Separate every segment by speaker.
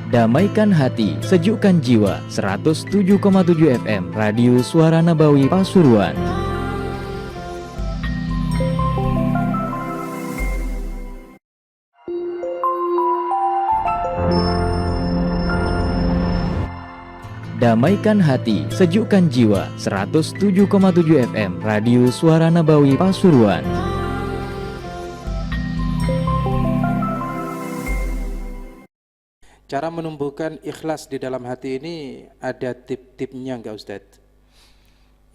Speaker 1: Damaikan hati, sejukkan jiwa. 107,7 FM Radio Suara Nabawi Pasuruan. Damaikan hati, sejukkan jiwa. 107,7 FM Radio Suara Nabawi Pasuruan.
Speaker 2: Cara menumbuhkan ikhlas di dalam hati ini ada tip-tipnya enggak Ustadz?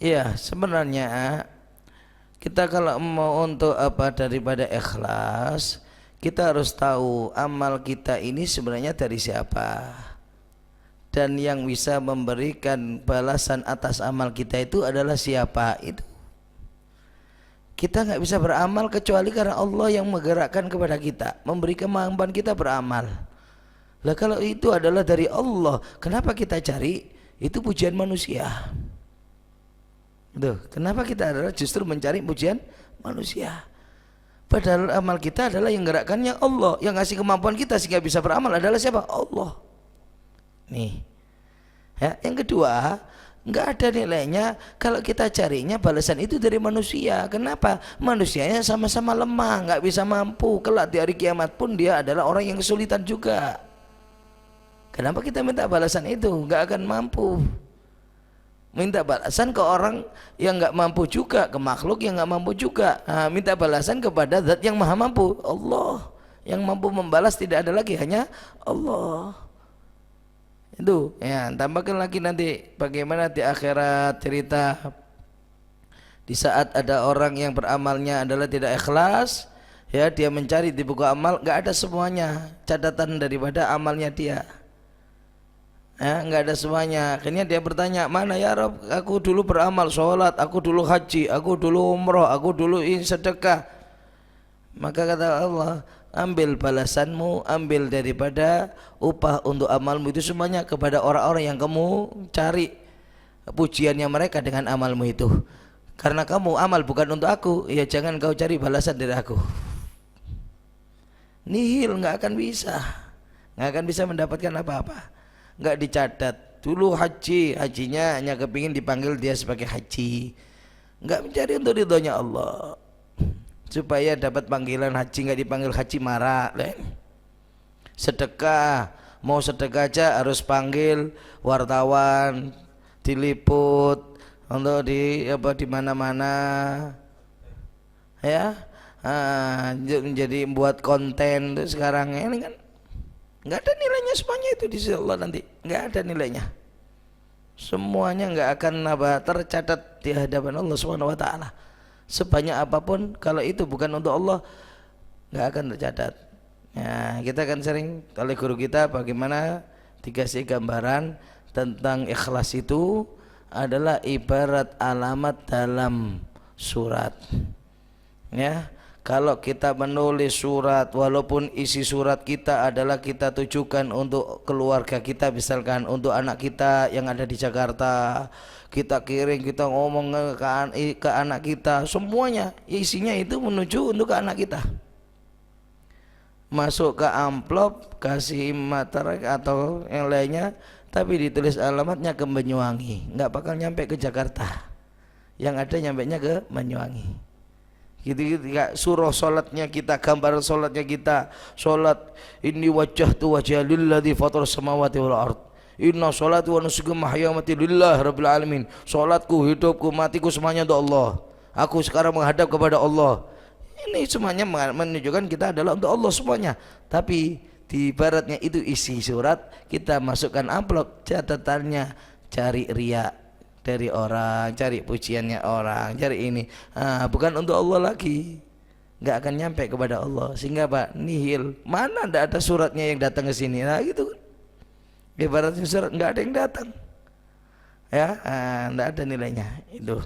Speaker 3: Iya, sebenarnya kita kalau mau untuk daripada ikhlas, kita harus tahu amal kita ini sebenarnya dari siapa. Dan yang bisa memberikan balasan atas amal kita itu adalah siapa itu. Kita nggak bisa beramal kecuali karena Allah yang menggerakkan kepada kita, memberi kemampuan kita beramal. Lah kalau itu adalah dari Allah, kenapa kita cari itu pujian manusia? Tuh, kenapa kita adalah justru mencari pujian manusia? Padahal amal kita adalah yang gerakkannya Allah, yang ngasih kemampuan kita sehingga bisa beramal adalah siapa? Allah. Nih, ya, yang kedua, nggak ada nilainya kalau kita carinya balasan itu dari manusia. Kenapa? Manusianya sama-sama lemah, nggak bisa mampu. Kelak di hari kiamat pun dia adalah orang yang kesulitan juga. Kenapa kita minta balasan itu? Nggak akan mampu. Minta balasan ke orang yang nggak mampu juga, ke makhluk yang nggak mampu juga. Nah, minta balasan kepada Zat yang maha mampu, Allah. Yang mampu membalas tidak ada lagi, hanya Allah. Itu ya, tambahkan lagi nanti bagaimana di akhirat cerita di saat ada orang yang beramalnya adalah tidak ikhlas, ya, dia mencari di buku amal, nggak ada semuanya catatan daripada amalnya dia, ya, nggak ada semuanya. Akhirnya dia bertanya, mana ya Rob, aku dulu beramal sholat, aku dulu haji, aku dulu umroh, aku dulu sedekah. Maka kata Allah, ambil balasanmu, ambil daripada upah untuk amalmu itu semuanya kepada orang-orang yang kamu cari pujiannya mereka dengan amalmu itu. Karena kamu amal bukan untuk aku, ya jangan kau cari balasan dari aku. Nihil, nggak akan bisa mendapatkan apa-apa, nggak dicatat. Dulu hajinya hanya kepingin dipanggil dia sebagai haji, nggak mencari untuk ridhonya Allah. Supaya dapat panggilan haji, nggak dipanggil haji marah. Sedekah, mau sedekah aja harus panggil wartawan, diliput untuk di mana-mana, ya, menjadi buat konten. Sekarang ini kan nggak ada nilainya semuanya itu di sisi Allah, nanti nggak ada nilainya. Semuanya nggak akan tercatat di hadapan Allah Subhanahu Wa Taala. Sebanyak apapun, kalau itu bukan untuk Allah, nggak akan tercatat. Ya, kita kan sering oleh guru kita bagaimana dikasih gambaran tentang ikhlas itu adalah ibarat alamat dalam surat. Ya, kalau kita menulis surat, walaupun isi surat kita adalah kita tujukan untuk keluarga kita, misalkan untuk anak kita yang ada di Jakarta, kita kirim, kita ngomong ke anak kita, semuanya isinya itu menuju untuk ke anak kita. Masuk ke amplop, kasih materai atau yang lainnya, tapi ditulis alamatnya ke Banyuwangi, nggak bakal nyampe ke Jakarta. Yang ada nyampenya ke Banyuwangi. Gitu surah solatnya kita, gambar solatnya kita, solat inni wajjahtu wajha lilladzi fatara samawati wal ard. Inna sholati wa nusuki mahyamati lillah rabbil alamin. Salatku, hidupku, matiku semuanya untuk Allah. Aku sekarang menghadap kepada Allah. Ini semuanya menunjukkan kita adalah untuk Allah semuanya. Tapi di baratnya itu isi surat, kita masukkan amplop, catatannya cari riya dari orang, cari pujiannya orang, cari ini. Bukan untuk Allah lagi. Nggak akan nyampe kepada Allah. Sehingga Pak, nihil. Mana ndak ada suratnya yang datang ke sini. Nah gitu kan. Ibaratnya surat nggak ada yang datang, ya, nggak ada nilainya itu,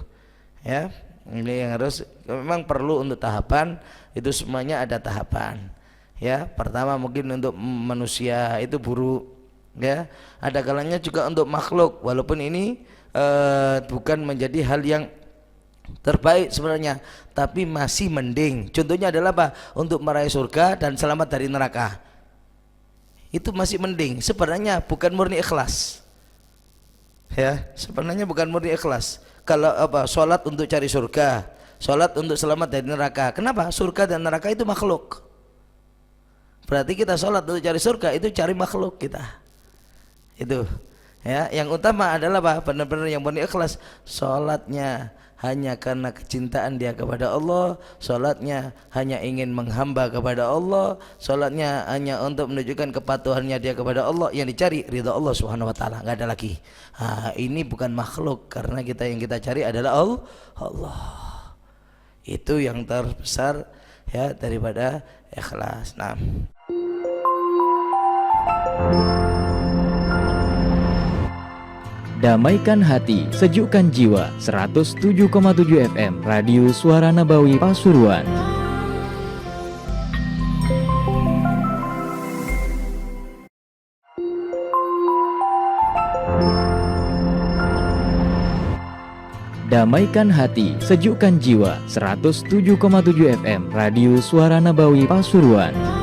Speaker 3: ya. Ini yang harus memang perlu untuk tahapan itu, semuanya ada tahapan, ya. Pertama mungkin untuk manusia itu buruk, ya. Ada kalanya juga untuk makhluk, walaupun ini bukan menjadi hal yang terbaik sebenarnya, tapi masih mending. Contohnya adalah apa? Untuk meraih surga dan selamat dari neraka. itu masih mending. Sebenarnya bukan murni ikhlas. Ya, sebenarnya bukan murni ikhlas. Kalau sholat untuk cari surga, sholat untuk selamat dari neraka. Kenapa? Surga dan neraka itu makhluk. Berarti kita sholat untuk cari surga itu cari makhluk kita. Itu. Ya, yang utama adalah apa? Benar-benar yang murni ikhlas. Sholatnya hanya karena kecintaan dia kepada Allah, sholatnya hanya ingin menghamba kepada Allah, sholatnya hanya untuk menunjukkan kepatuhannya dia kepada Allah, yang dicari ridha Allah Subhanahu wa taala, enggak ada lagi. Ini bukan makhluk, karena yang kita cari adalah Allah. Itu yang terbesar ya daripada ikhlas. Nah,
Speaker 1: Damaikan hati, sejukkan jiwa. 107,7 FM Radio Suara Nabawi Pasuruan. Damaikan hati, sejukkan jiwa. 107,7 FM Radio Suara Nabawi Pasuruan.